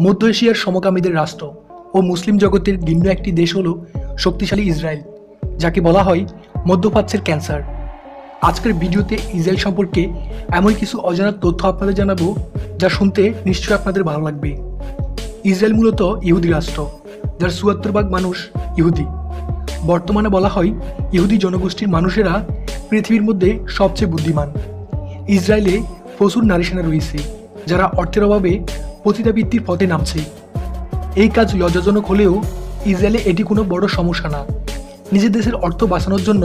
মধ্য এশিয়ার সমকামীদের রাষ্ট্র ও মুসলিম জগতের ভিন্ন একটি দেশ হল শক্তিশালী ইসরায়েল, যাকে বলা হয় মধ্যপ্রাচ্যের ক্যান্সার। আজকের ভিডিওতে ইসরায়েল সম্পর্কে এমন কিছু অজানা তথ্য আপনাদের জানাবো, যা শুনতে নিশ্চয়ই আপনাদের ভালো লাগবে। ইসরায়েল মূলত ইহুদি রাষ্ট্র, যার ৭৪% মানুষ ইহুদি। বর্তমানে বলা হয় ইহুদি জনগোষ্ঠীর মানুষেরা পৃথিবীর মধ্যে সবচেয়ে বুদ্ধিমান। ইসরায়েলে প্রচুর নারী সেনা রয়েছে, যারা অর্থের অভাবে পতিতাবৃত্তির পথে নামছে। এই কাজ লজ্জাজনক হলেও ইসরায়েলে এটি কোনো বড় সমস্যা না। নিজের দেশের অর্থ বাঁচানোর জন্য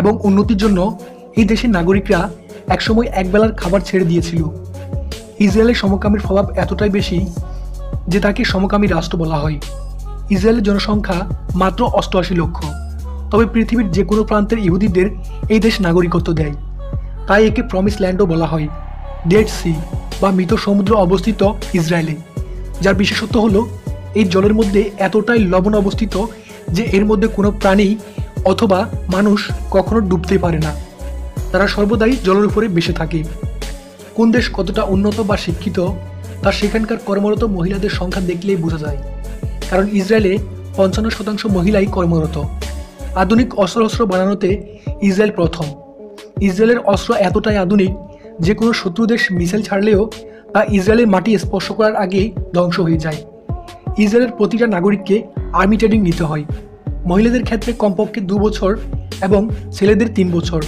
এবং উন্নতির জন্য এই দেশের নাগরিকরা একসময় একবেলার খাবার ছেড়ে দিয়েছিল। ইসরায়েলের সমকামীর প্রভাব এতটাই বেশি যে তাকে সমকামী রাষ্ট্র বলা হয়। ইসরায়েলের জনসংখ্যা মাত্র ৮৮ লক্ষ, তবে পৃথিবীর যে কোনো প্রান্তের ইহুদিদের এই দেশ নাগরিকত্ব দেয়। তাই একে প্রমিস ল্যান্ডও বলা হয়। ডেড সি বা মৃত সমুদ্র অবস্থিত ইসরায়েলে, যার বিশেষত্ব হলো এই জলের মধ্যে এতটাই লবণ অবস্থিত যে এর মধ্যে কোনো প্রাণী অথবা মানুষ কখনো ডুবতে পারে না। তারা সর্বদাই জলের উপরে বেঁচে থাকে। কোন দেশ কতটা উন্নত বা শিক্ষিত তা সেখানকার কর্মরত মহিলাদের সংখ্যা দেখলেই বোঝা যায়, কারণ ইসরায়েলে ৫৫% মহিলাই কর্মরত। আধুনিক অস্ত্র বানানোতে ইসরায়েল প্রথম। ইসরায়েলের অস্ত্র এতটাই আধুনিক যে কোনো শত্রু দেশ মিসাইল ছাড়লেও তা ইসরায়েলের মাটি স্পর্শ করার আগেই ধ্বংস হয়ে যায়। ইসরায়েলের প্রতিটা নাগরিককে আর্মি ট্রেনিং নিতে হয়। মহিলাদের ক্ষেত্রে কমপক্ষে ২ বছর এবং ছেলেদের ৩ বছর।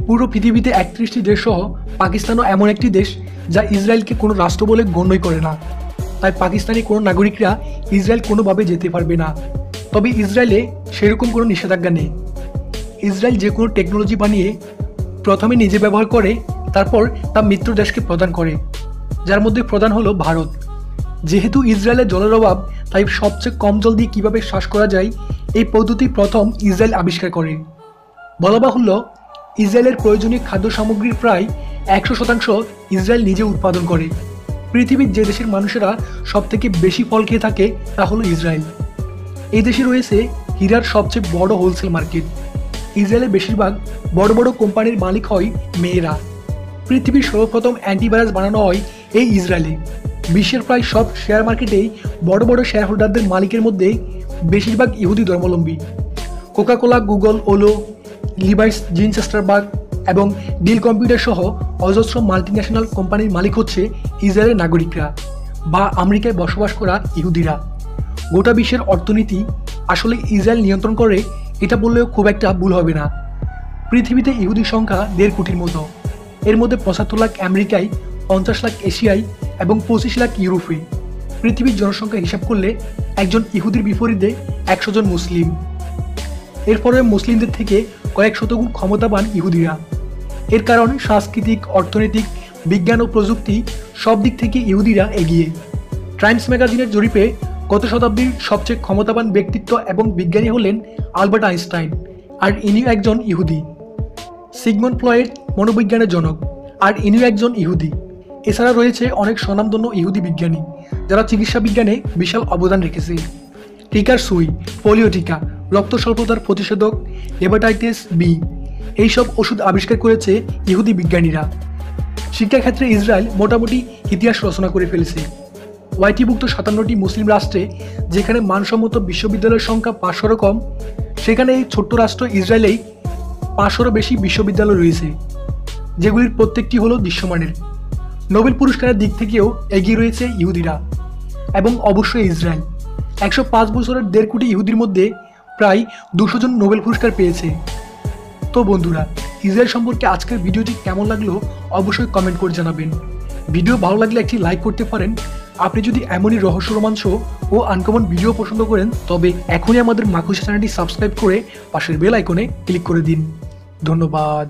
পুরো পৃথিবীতে ৩১টি দেশ সহ পাকিস্তানও এমন একটি দেশ যা ইসরায়েলকে কোনো রাষ্ট্র বলে গণ্যই করে না। তাই পাকিস্তানি কোনো নাগরিকরা ইসরায়েল কোনোভাবে যেতে পারবে না। তবে ইসরায়েলে সেরকম কোনো নিষেধাজ্ঞা নেই। ইসরায়েল যে কোনো টেকনোলজি বানিয়ে প্রথমে নিজে ব্যবহার করে, তারপর তা মিত্র দেশকে প্রদান করে, যার মধ্যে প্রধান হলো ভারত। যেহেতু ইসরায়েলের জলের অভাব, তাই সবচেয়ে কম জল দিয়ে কীভাবে শ্বাস করা যায় এই পদ্ধতি প্রথম ইসরায়েল আবিষ্কার করে। বলা বাহুল্য, ইসরায়েলের প্রয়োজনীয় খাদ্য সামগ্রীর প্রায় ১০০% ইসরায়েল নিজে উৎপাদন করে। পৃথিবীর যে দেশের মানুষেরা সবথেকে বেশি ফল খেয়ে থাকে তা হলো ইসরায়েল। এই দেশে রয়েছে হীরার সবচেয়ে বড় হোলসেল মার্কেট। ইসরায়েলের বেশিরভাগ বড় বড় কোম্পানির মালিক হয় মেয়েরা। পৃথিবীর সর্বপ্রথম অ্যান্টিভাইরাস বানানো হয় এই ইসরায়েলে। বিশ্বের প্রায় সব শেয়ার মার্কেটেই বড় বড় শেয়ার হোল্ডারদের মালিকের মধ্যে বেশিরভাগ ইহুদি ধর্মাবলম্বী। কোকাকোলা, গুগল, ওলো, লিভাইস, জিনচেস্টারবার্গ এবং ডিল কম্পিউটার সহ অজস্র মাল্টিন্যাশনাল কোম্পানির মালিক হচ্ছে ইসরায়েলের নাগরিকরা বা আমেরিকায় বসবাস করা ইহুদিরা। গোটা বিশ্বের অর্থনীতি আসলে ইসরায়েল নিয়ন্ত্রণ করে, এটা বললেও খুব একটা ভুল হবে না। পৃথিবীতে ইহুদির সংখ্যা ১.৫ কোটির মতো। এর মধ্যে ৭৫ লাখ আমেরিকায়, ৫০ লাখ এশিয়ায় এবং ২৫ লাখ ইউরোপে। পৃথিবীর জনসংখ্যা হিসাব করলে একজন ইহুদির বিপরীতে ১০০ জন মুসলিম। এরপরে মুসলিমদের থেকে কয়েক শতগুণ ক্ষমতাবান ইহুদিরা। এর কারণ সাংস্কৃতিক, অর্থনৈতিক, বিজ্ঞান ও প্রযুক্তি সব দিক থেকে ইহুদিরা এগিয়ে। টাইমস ম্যাগাজিনের জরিপে গত শতাব্দীর সবচেয়ে ক্ষমতাবান ব্যক্তিত্ব এবং বিজ্ঞানী হলেন আলবার্ট আইনস্টাইন, আর ইনিও একজন ইহুদি। সিগমন্ড ফ্রয়েড মনোবিজ্ঞানের জনক, আর ইনিও একজন ইহুদি। এছাড়া রয়েছে অনেক স্বনামধন্য ইহুদি বিজ্ঞানী, যারা চিকিৎসা বিজ্ঞানে বিশাল অবদান রেখেছে। টিকার সুই, পোলিও টিকা, রক্ত স্বল্পতার প্রতিষেধক, হেপাটাইটিস বি, এইসব ওষুধ আবিষ্কার করেছে ইহুদি বিজ্ঞানীরা। শিক্ষাক্ষেত্রে ইসরায়েল মোটামুটি ইতিহাস রচনা করে ফেলেছে। ওয়াইটিভুক্ত ৫৭টি মুসলিম রাষ্ট্রে, যেখানে মানসম্মত বিশ্ববিদ্যালয়ের সংখ্যা ৫০০ কম, সেখানে এই ছোট্ট রাষ্ট্র ইসরায়েলেই ৫০০রও বেশি বিশ্ববিদ্যালয় রয়েছে, যেগুলির প্রত্যেকটি হলো বিশ্বমানের। নোবেল পুরস্কারের দিক থেকেও এগিয়ে রয়েছে ইহুদিরা এবং অবশ্যই ইসরায়েল। ১০৫ বছরের ১.৫ কোটি ইহুদির মধ্যে প্রায় ২০০ জন নোবেল পুরস্কার পেয়েছে। তো বন্ধুরা, ইসরায়েল সম্পর্কে আজকের ভিডিওটি কেমন লাগলো অবশ্যই কমেন্ট করে জানাবেন। ভিডিও ভালো লাগলে একটি লাইক করতে পারেন। আপনি যদি এমনই রহস্য, রোমাঞ্চ ও আনকমন ভিডিও পছন্দ করেন, তবে এখনই আমাদের মাকুসা চ্যানেলটি সাবস্ক্রাইব করে পাশের বেল আইকনে ক্লিক করে দিন। ধন্যবাদ।